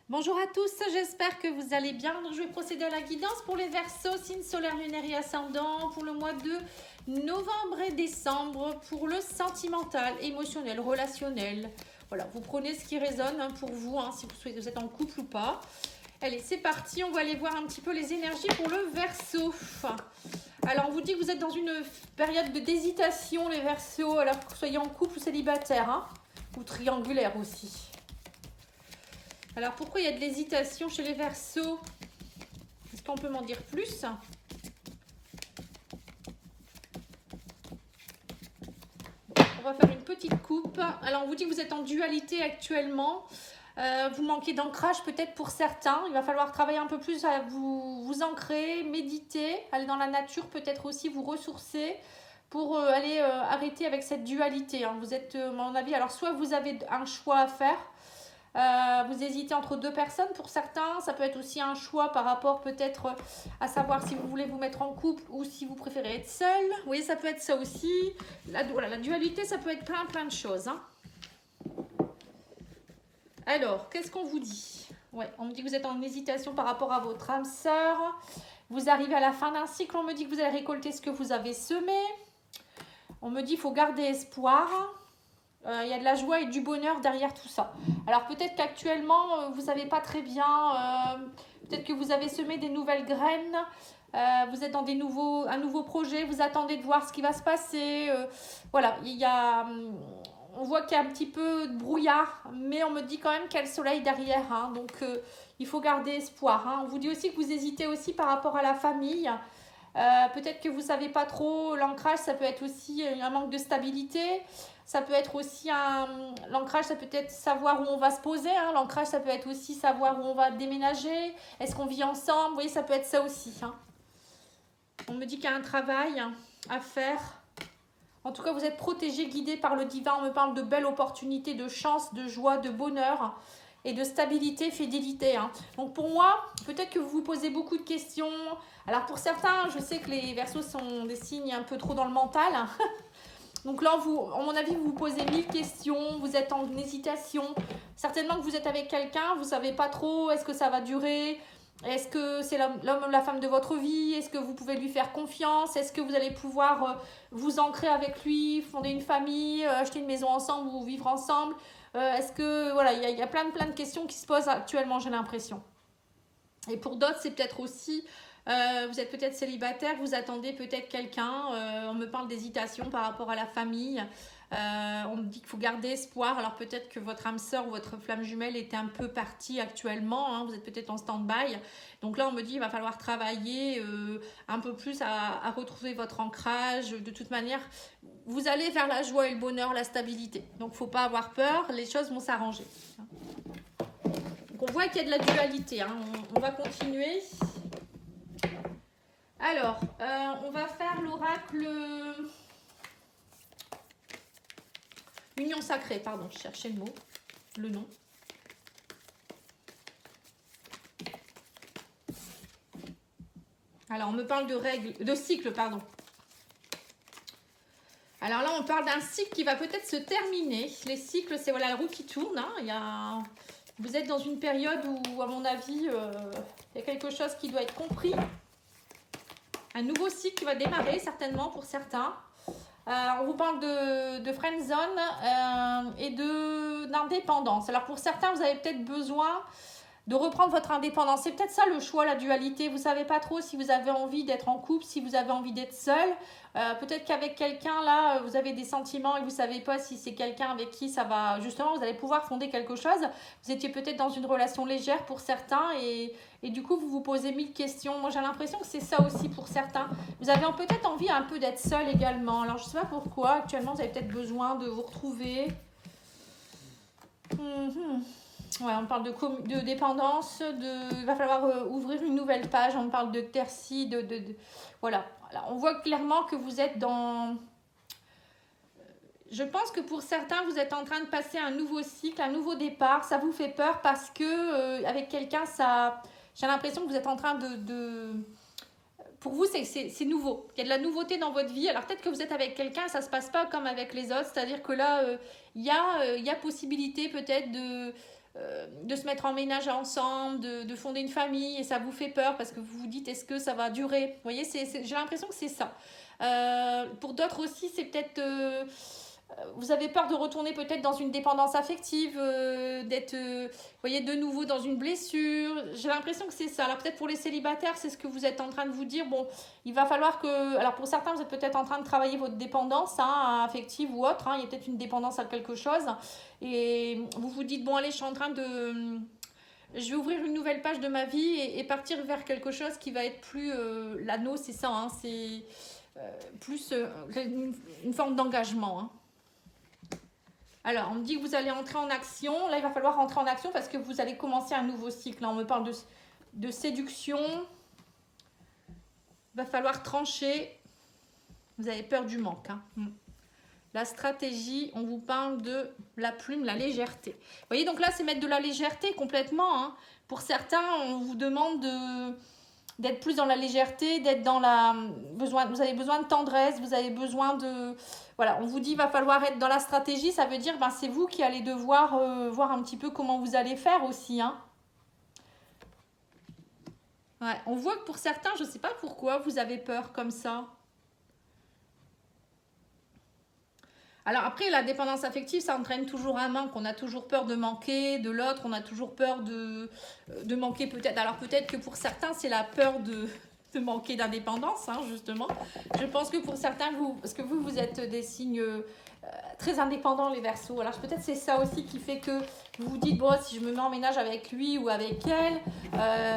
Bonjour à tous, j'espère que vous allez bien. Donc, je vais procéder à la guidance pour les Verseaux, signe solaire, lunaire et ascendant pour le mois de novembre et décembre pour le sentimental, émotionnel, relationnel. Voilà, vous prenez ce qui résonne pour vous, si vous êtes en couple ou pas. Allez, c'est parti, on va aller voir un petit peu les énergies pour le Verseau. Alors, on vous dit que vous êtes dans une période d'hésitation, les Verseaux, alors que vous soyez en couple ou célibataire, ou triangulaire aussi. Alors, pourquoi il y a de l'hésitation chez les Verseaux? Est-ce qu'on peut m'en dire plus? On va faire une petite coupe. Alors, on vous dit que vous êtes en dualité actuellement. Vous manquez d'ancrage peut-être pour certains. Il va falloir travailler un peu plus à vous ancrer, méditer, aller dans la nature, peut-être aussi vous ressourcer pour aller arrêter avec cette dualité. Vous êtes, à mon avis, alors soit vous avez un choix à faire. Vous hésitez entre deux personnes pour certains, ça peut être aussi un choix par rapport peut-être à savoir si vous voulez vous mettre en couple ou si vous préférez être seul. Vous voyez, ça peut être ça aussi. Voilà, la dualité, ça peut être plein de choses. Alors, qu'est-ce qu'on vous dit? Ouais, on me dit que vous êtes en hésitation par rapport à votre âme sœur. Vous arrivez à la fin d'un cycle, on me dit que vous allez récolter ce que vous avez semé. On me dit qu'il faut garder espoir. Il y a de la joie et du bonheur derrière tout ça. Alors peut-être qu'actuellement, vous ne savez pas très bien, peut-être que vous avez semé des nouvelles graines, vous êtes dans un nouveau projet, vous attendez de voir ce qui va se passer. Voilà, on voit qu'il y a un petit peu de brouillard, mais on me dit quand même qu'il y a le soleil derrière. Donc il faut garder espoir. On vous dit aussi que vous hésitez aussi par rapport à la famille. Peut-être que vous ne savez pas trop, l'ancrage, ça peut être aussi un manque de stabilité. Ça peut être aussi l'ancrage, ça peut être savoir où on va se poser. L'ancrage, ça peut être aussi savoir où on va déménager. Est-ce qu'on vit ensemble? Vous voyez, ça peut être ça aussi. On me dit qu'il y a un travail à faire. En tout cas, vous êtes protégé, guidé par le divin. On me parle de belles opportunités, de chance, de joie, de bonheur et de stabilité, fidélité. Donc pour moi, peut-être que vous vous posez beaucoup de questions. Alors pour certains, je sais que les Verseaux sont des signes un peu trop dans le mental. Donc là, à mon avis, vous vous posez 1000 questions, vous êtes en hésitation. Certainement que vous êtes avec quelqu'un, vous ne savez pas trop, est-ce que ça va durer? Est-ce que c'est l'homme ou la femme de votre vie? Est-ce que vous pouvez lui faire confiance? Est-ce que vous allez pouvoir vous ancrer avec lui, fonder une famille, acheter une maison ensemble ou vivre ensemble? Est-ce que, voilà, il y a plein de questions qui se posent actuellement, j'ai l'impression. Et pour d'autres, c'est peut-être aussi, vous êtes peut-être célibataire, vous attendez peut-être quelqu'un. On me parle d'hésitation par rapport à la famille. On me dit qu'il faut garder espoir. Alors peut-être que votre âme sœur ou votre flamme jumelle était un peu partie actuellement. Vous êtes peut-être en stand-by. Donc là, on me dit qu'il va falloir travailler un peu plus à retrouver votre ancrage. De toute manière, vous allez vers la joie et le bonheur, la stabilité. Donc il ne faut pas avoir peur, les choses vont s'arranger. Donc on voit qu'il y a de la dualité. On va continuer. Alors, on va faire l'oracle Union sacrée, pardon, je cherchais le nom. Alors, on me parle de cycle, pardon. Alors là, on parle d'un cycle qui va peut-être se terminer. Les cycles, c'est voilà, la roue qui tourne. Vous êtes dans une période où, à mon avis, il y a quelque chose qui doit être compris. Un nouveau cycle qui va démarrer, certainement, pour certains. On vous parle de friendzone et d'indépendance. Alors, pour certains, vous avez peut-être besoin de reprendre votre indépendance. C'est peut-être ça le choix, la dualité. Vous ne savez pas trop si vous avez envie d'être en couple, si vous avez envie d'être seul. Peut-être qu'avec quelqu'un, là, vous avez des sentiments et vous ne savez pas si c'est quelqu'un avec qui ça va... Justement, vous allez pouvoir fonder quelque chose. Vous étiez peut-être dans une relation légère pour certains et du coup, vous vous posez 1000 questions. Moi, j'ai l'impression que c'est ça aussi pour certains. Vous avez peut-être envie un peu d'être seul également. Alors, je ne sais pas pourquoi. Actuellement, vous avez peut-être besoin de vous retrouver. Ouais, on parle de dépendance, il va falloir ouvrir une nouvelle page, on parle de terci, voilà. On voit clairement que vous êtes dans... Je pense que pour certains, vous êtes en train de passer un nouveau cycle, un nouveau départ. Ça vous fait peur parce que avec quelqu'un, j'ai l'impression que vous êtes en train pour vous, c'est nouveau. Il y a de la nouveauté dans votre vie. Alors peut-être que vous êtes avec quelqu'un, ça ne se passe pas comme avec les autres. C'est-à-dire que là, il y a possibilité peut-être de se mettre en ménage ensemble, de fonder une famille, et ça vous fait peur parce que vous vous dites est-ce que ça va durer? Vous voyez, j'ai l'impression que c'est ça. Pour d'autres aussi, c'est peut-être... vous avez peur de retourner peut-être dans une dépendance affective, d'être, vous voyez, de nouveau dans une blessure. J'ai l'impression que c'est ça. Alors peut-être pour les célibataires, c'est ce que vous êtes en train de vous dire. Bon, il va falloir que... Alors pour certains, vous êtes peut-être en train de travailler votre dépendance affective ou autre. Il y a peut-être une dépendance à quelque chose. Et vous vous dites, bon allez, je suis en train de... Je vais ouvrir une nouvelle page de ma vie et partir vers quelque chose qui va être plus... l'anneau, c'est ça. C'est plus une forme d'engagement. Alors, on me dit que vous allez entrer en action. Là, il va falloir rentrer en action parce que vous allez commencer un nouveau cycle. Là, on me parle de séduction. Il va falloir trancher. Vous avez peur du manque. La stratégie, on vous parle de la plume, la légèreté. Vous voyez, donc là, c'est mettre de la légèreté complètement. Pour certains, on vous demande d'être plus dans la légèreté, d'être dans vous avez besoin de tendresse, vous avez besoin de... Voilà, on vous dit qu'il va falloir être dans la stratégie, ça veut dire c'est vous qui allez devoir voir un petit peu comment vous allez faire aussi. Ouais, on voit que pour certains, je ne sais pas pourquoi, vous avez peur comme ça. Alors après, la dépendance affective, ça entraîne toujours un manque. On a toujours peur de manquer de l'autre, on a toujours peur de manquer peut-être. Alors peut-être que pour certains, c'est la peur de manquer d'indépendance, justement. Je pense que pour certains, parce que vous êtes des signes très indépendants, les Verseaux. Alors peut-être c'est ça aussi qui fait que vous vous dites, bon, si je me mets en ménage avec lui ou avec elle,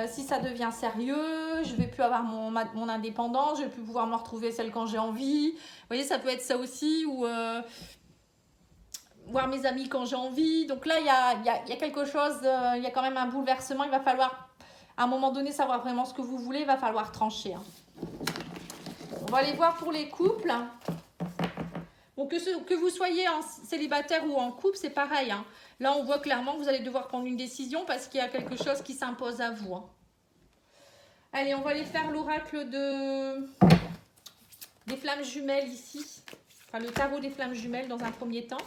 si ça devient sérieux, je vais plus avoir mon indépendance, je vais plus pouvoir me retrouver seule quand j'ai envie. Vous voyez, ça peut être ça aussi, ou voir mes amis quand j'ai envie. Donc là, il y a quelque chose, il y a quand même un bouleversement. Il va falloir, à un moment donné, savoir vraiment ce que vous voulez. Il va falloir trancher. On va aller voir pour les couples. Bon, que vous soyez en célibataire ou en couple, c'est pareil. Là, on voit clairement que vous allez devoir prendre une décision parce qu'il y a quelque chose qui s'impose à vous. Allez, on va aller faire l'oracle des flammes jumelles ici. Enfin, le tarot des flammes jumelles dans un premier temps.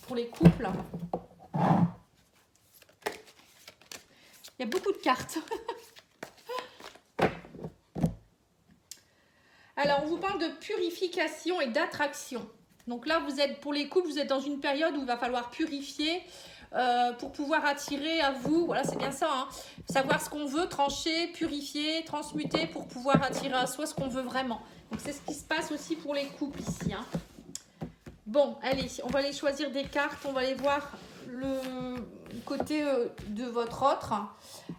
Pour les couples. Il y a beaucoup de cartes. Alors, on vous parle de purification et d'attraction. Donc là, pour les couples, vous êtes dans une période où il va falloir purifier pour pouvoir attirer à vous. Voilà, c'est bien ça. Savoir ce qu'on veut, trancher, purifier, transmuter pour pouvoir attirer à soi ce qu'on veut vraiment. Donc, c'est ce qui se passe aussi pour les couples ici. Bon, allez, on va aller choisir des cartes. On va aller voir le côté de votre autre.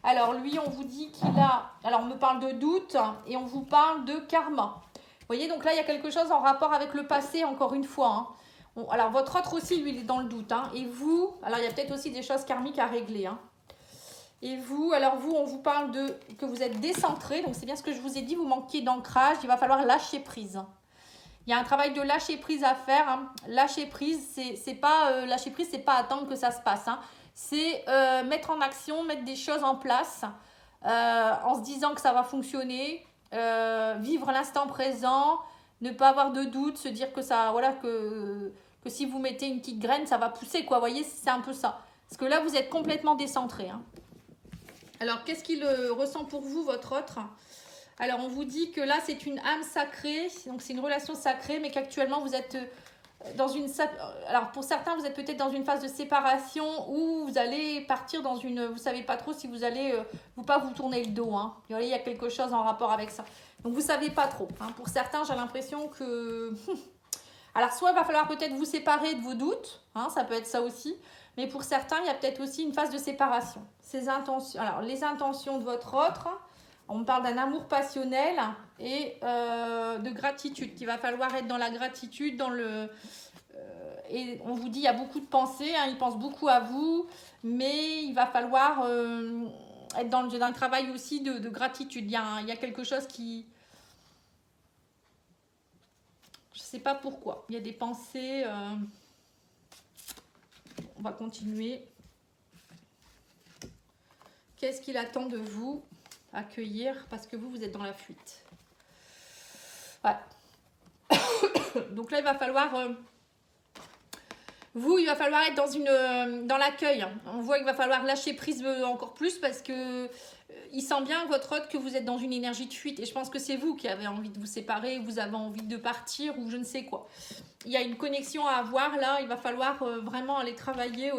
Alors, lui, on vous dit qu'il a... Alors, on me parle de doute et on vous parle de karma. Vous voyez, donc là, il y a quelque chose en rapport avec le passé, encore une fois. Alors, votre autre aussi, lui, il est dans le doute. Et vous, alors, il y a peut-être aussi des choses karmiques à régler. Et vous, alors vous, on vous parle que vous êtes décentré. Donc, c'est bien ce que je vous ai dit, vous manquez d'ancrage. Il va falloir lâcher prise. Il y a un travail de lâcher prise à faire. Lâcher prise, c'est pas attendre que ça se passe. C'est mettre en action, mettre des choses en place en se disant que ça va fonctionner. Vivre l'instant présent, ne pas avoir de doute, se dire que ça, voilà, que si vous mettez une petite graine, ça va pousser, quoi. Vous voyez, c'est un peu ça. Parce que là, vous êtes complètement décentré. Alors, qu'est-ce qu'il ressent pour vous, votre autre? Alors, on vous dit que là, c'est une âme sacrée, donc c'est une relation sacrée, mais qu'actuellement, vous êtes dans une... Alors, pour certains, vous êtes peut-être dans une phase de séparation où vous allez partir dans une... Vous ne savez pas trop si vous allez pas vous tourner le dos. Il y a quelque chose en rapport avec ça. Donc, vous ne savez pas trop. Pour certains, j'ai l'impression que... Alors, soit il va falloir peut-être vous séparer de vos doutes. Ça peut être ça aussi. Mais pour certains, il y a peut-être aussi une phase de séparation. Alors, les intentions de votre autre... On me parle d'un amour passionnel et de gratitude. Il va falloir être dans la gratitude, et on vous dit il y a beaucoup de pensées, il pense beaucoup à vous, mais il va falloir être dans le travail aussi de gratitude. Il y a quelque chose qui... Je ne sais pas pourquoi. Il y a des pensées... On va continuer. Qu'est-ce qu'il attend de vous ? Accueillir, parce que vous êtes dans la fuite. Ouais. Donc là, il va falloir Vous, il va falloir être dans l'accueil. On voit qu'il va falloir lâcher prise encore plus parce que il sent bien, votre hôte, que vous êtes dans une énergie de fuite. Et je pense que c'est vous qui avez envie de vous séparer, vous avez envie de partir ou je ne sais quoi. Il y a une connexion à avoir là. Il va falloir vraiment aller travailler,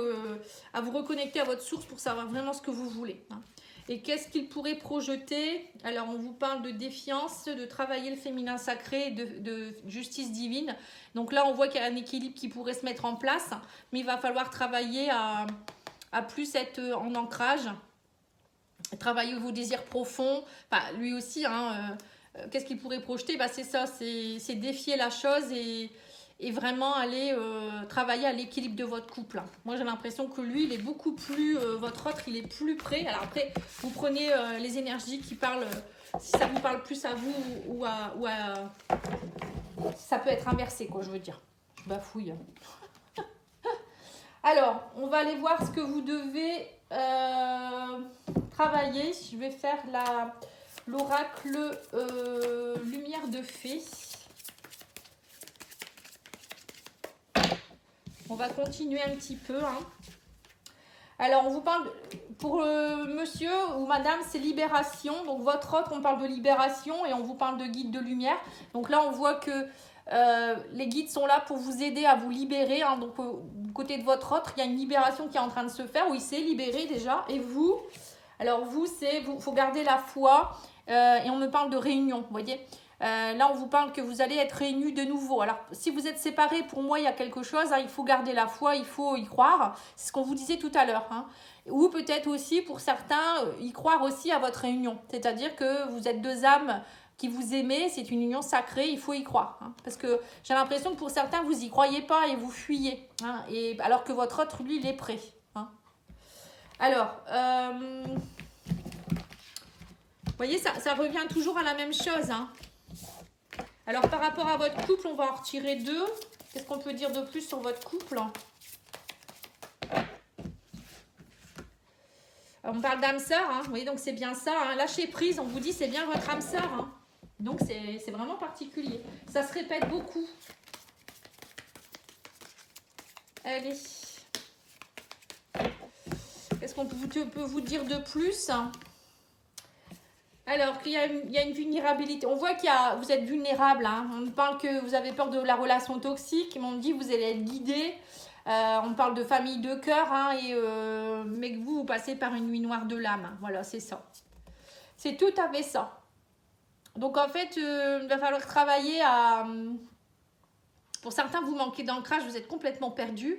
à vous reconnecter à votre source pour savoir vraiment ce que vous voulez. Hein. Et qu'est-ce qu'il pourrait projeter? Alors, on vous parle de défiance, de travailler le féminin sacré, de justice divine. Donc là, on voit qu'il y a un équilibre qui pourrait se mettre en place, mais il va falloir travailler à plus être en ancrage, travailler vos désirs profonds. Enfin, lui aussi, hein, qu'est-ce qu'il pourrait projeter? Bah, c'est ça, c'est défier la chose et vraiment aller travailler à l'équilibre de votre couple. Moi, j'ai l'impression que lui, il est beaucoup plus, votre autre, il est plus prêt. Alors après, vous prenez les énergies qui parlent, si ça vous parle plus à vous ou à ça peut être inversé, quoi, je veux dire. Je bafouille. Alors, on va aller voir ce que vous devez travailler. Je vais faire l'oracle lumière de fée. On va continuer un petit peu. Hein. Alors, on vous parle, pour monsieur ou madame, c'est libération. Donc, votre autre, on parle de libération et on vous parle de guide de lumière. Donc là, on voit que les guides sont là pour vous aider à vous libérer. Hein. Donc, du côté de votre autre, il y a une libération qui est en train de se faire. Oui, c'est libéré déjà. Et vous, alors vous, faut garder la foi. Et on me parle de réunion, vous voyez. Là, on vous parle que vous allez être réunis de nouveau. Alors, si vous êtes séparés, pour moi, il y a quelque chose. Hein, il faut garder la foi, il faut y croire. C'est ce qu'on vous disait tout à l'heure. Hein. Ou peut-être aussi, pour certains, y croire aussi à votre réunion. C'est-à-dire que vous êtes deux âmes qui vous aimez. C'est une union sacrée, il faut y croire. Hein. Parce que j'ai l'impression que pour certains, vous n'y croyez pas et vous fuyez. Hein, alors que votre autre, lui, il est prêt. Hein. Alors, vous voyez, ça revient toujours à la même chose. Hein. Alors, par rapport à votre couple, on va en retirer deux. Qu'est-ce qu'on peut dire de plus sur votre couple? Alors, on parle d'âme sœur, hein. Vous voyez, donc c'est bien ça. Hein. Lâcher prise, on vous dit, c'est bien votre âme sœur. Hein. Donc, c'est vraiment particulier. Ça se répète beaucoup. Allez. Qu'est-ce qu'on peut vous dire de plus? Alors, qu'il y a une vulnérabilité. On voit vous êtes vulnérable. Hein. On parle que vous avez peur de la relation toxique. Mais on dit que vous allez être guidé. On parle de famille de cœur. Hein, mais que vous passez par une nuit noire de l'âme. Hein. Voilà, c'est ça. C'est tout à fait ça. Donc, en fait, il va falloir travailler à... Pour certains, vous manquez d'ancrage. Vous êtes complètement perdu.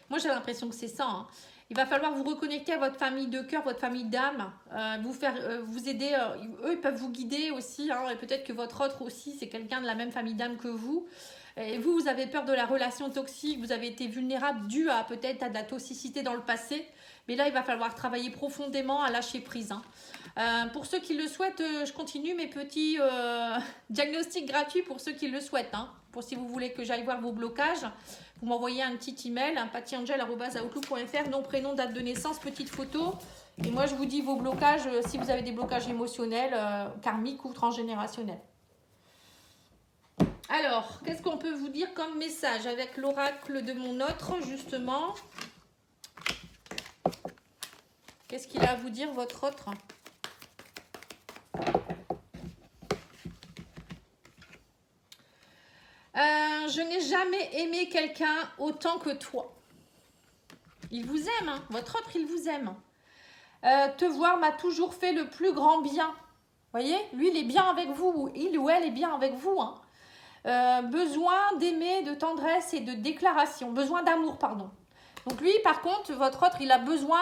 Moi, j'ai l'impression que c'est ça. Hein. Il va falloir vous reconnecter à votre famille de cœur, votre famille d'âme, vous aider. Eux, ils peuvent vous guider aussi. Hein, et peut-être que votre autre aussi, c'est quelqu'un de la même famille d'âme que vous. Et vous avez peur de la relation toxique. Vous avez été vulnérable dû à peut-être à de la toxicité dans le passé. Mais là, il va falloir travailler profondément à lâcher prise. Hein. Pour ceux qui le souhaitent, je continue mes petits diagnostics gratuits pour ceux qui le souhaitent. Hein. Pour si vous voulez que j'aille voir vos blocages. Vous m'envoyez un petit email, pattyangel@outlook.fr, nom, prénom, date de naissance, petite photo. Et moi, je vous dis vos blocages, si vous avez des blocages émotionnels, karmiques ou transgénérationnels. Alors, qu'est-ce qu'on peut vous dire comme message avec l'oracle de mon autre, justement? Qu'est-ce qu'il a à vous dire, votre autre? Je n'ai jamais aimé quelqu'un autant que toi. Il vous aime, hein. Votre autre, il vous aime. Te voir m'a toujours fait le plus grand bien. Voyez, lui, il est bien avec vous. Il ou elle est bien avec vous. Hein. Besoin d'aimer, de tendresse et de déclaration. Besoin d'amour, pardon. Donc lui, par contre, votre autre, il a besoin,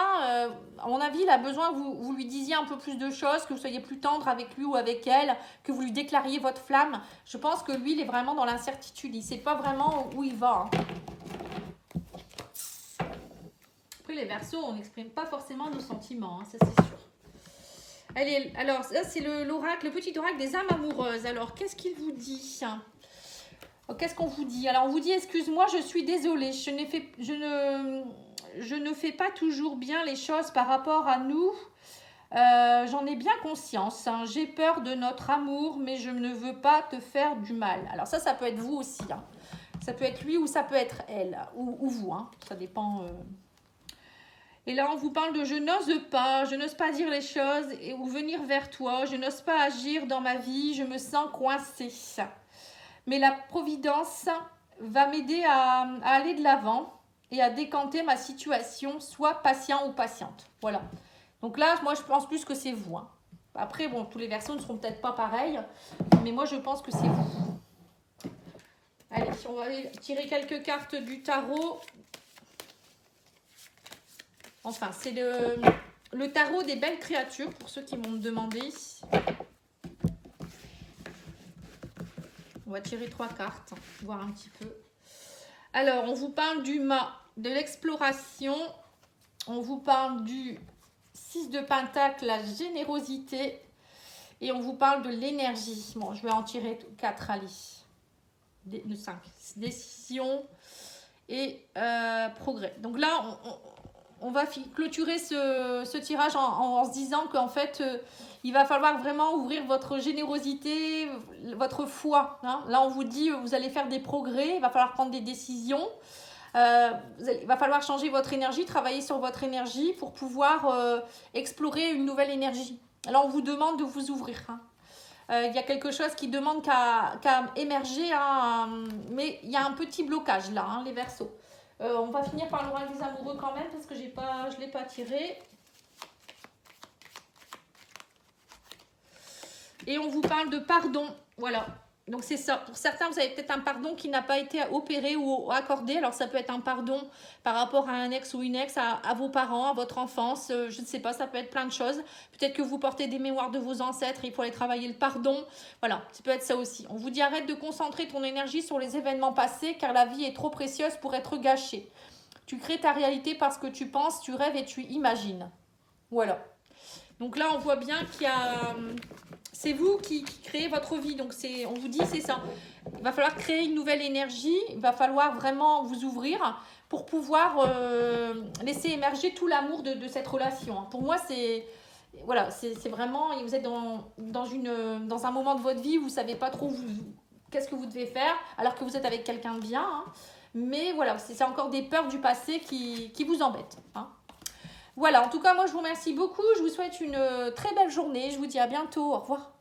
à mon avis, il a besoin que vous lui disiez un peu plus de choses, que vous soyez plus tendre avec lui ou avec elle, que vous lui déclariez votre flamme. Je pense que lui, il est vraiment dans l'incertitude. Il ne sait pas vraiment où il va. Hein. Après, les Verseaux, on n'exprime pas forcément nos sentiments, hein, ça c'est sûr. Allez, alors, ça c'est l'oracle, le petit oracle des âmes amoureuses. Alors, qu'est-ce qu'il vous dit ? Qu'est-ce qu'on vous dit? Alors, on vous dit, excuse-moi, je suis désolée, je ne fais pas toujours bien les choses par rapport à nous. J'en ai bien conscience. Hein. J'ai peur de notre amour, mais je ne veux pas te faire du mal. Alors ça peut être vous aussi. Hein. Ça peut être lui ou ça peut être elle, ou vous, hein. Ça dépend. Et là, on vous parle de je n'ose pas dire les choses ou venir vers toi, je n'ose pas agir dans ma vie, je me sens coincée. Mais la providence va m'aider à aller de l'avant et à décanter ma situation, soit patient ou patiente. Voilà. Donc là, moi, je pense plus que c'est vous, hein. Après, bon, tous les versos ne seront peut-être pas pareils, mais moi, je pense que c'est vous. Allez, on va aller tirer quelques cartes du tarot. Enfin, c'est le tarot des belles créatures, pour ceux qui m'ont demandé. On va tirer 3 cartes, voir un petit peu. Alors, on vous parle du mât, de l'exploration. On vous parle du 6 de pentacle, la générosité. Et on vous parle de l'énergie. Bon, je vais en tirer 4, allez. 5. Décision et progrès. Donc là, on va clôturer ce tirage en se disant qu'en fait, il va falloir vraiment ouvrir votre générosité, votre foi. Hein. Là, on vous dit, vous allez faire des progrès, il va falloir prendre des décisions. Il va falloir changer votre énergie, travailler sur votre énergie pour pouvoir explorer une nouvelle énergie. Alors, on vous demande de vous ouvrir. Hein. Il y a quelque chose qui demande qu'à émerger, hein, mais il y a un petit blocage là, hein, les Verseaux. On va finir par l'oracle des amoureux quand même, parce que je ne l'ai pas tiré. Et on vous parle de pardon, voilà. Donc c'est ça. Pour certains, vous avez peut-être un pardon qui n'a pas été opéré ou accordé. Alors ça peut être un pardon par rapport à un ex ou une ex, à vos parents, à votre enfance. Je ne sais pas, ça peut être plein de choses. Peut-être que vous portez des mémoires de vos ancêtres et il faut aller travailler le pardon. Voilà, ça peut être ça aussi. On vous dit arrête de concentrer ton énergie sur les événements passés car la vie est trop précieuse pour être gâchée. Tu crées ta réalité parce que tu penses, tu rêves et tu imagines. Voilà. Donc là, on voit bien qu'il y a... C'est vous qui créez votre vie. Donc, on vous dit, c'est ça. Il va falloir créer une nouvelle énergie. Il va falloir vraiment vous ouvrir pour pouvoir laisser émerger tout l'amour de cette relation. Pour moi, c'est vraiment... Vous êtes dans un moment de votre vie où vous ne savez pas trop qu'est-ce que vous devez faire alors que vous êtes avec quelqu'un de bien. Hein. Mais voilà, c'est encore des peurs du passé qui vous embêtent. Hein. Voilà, en tout cas, moi, je vous remercie beaucoup. Je vous souhaite une très belle journée. Je vous dis à bientôt. Au revoir.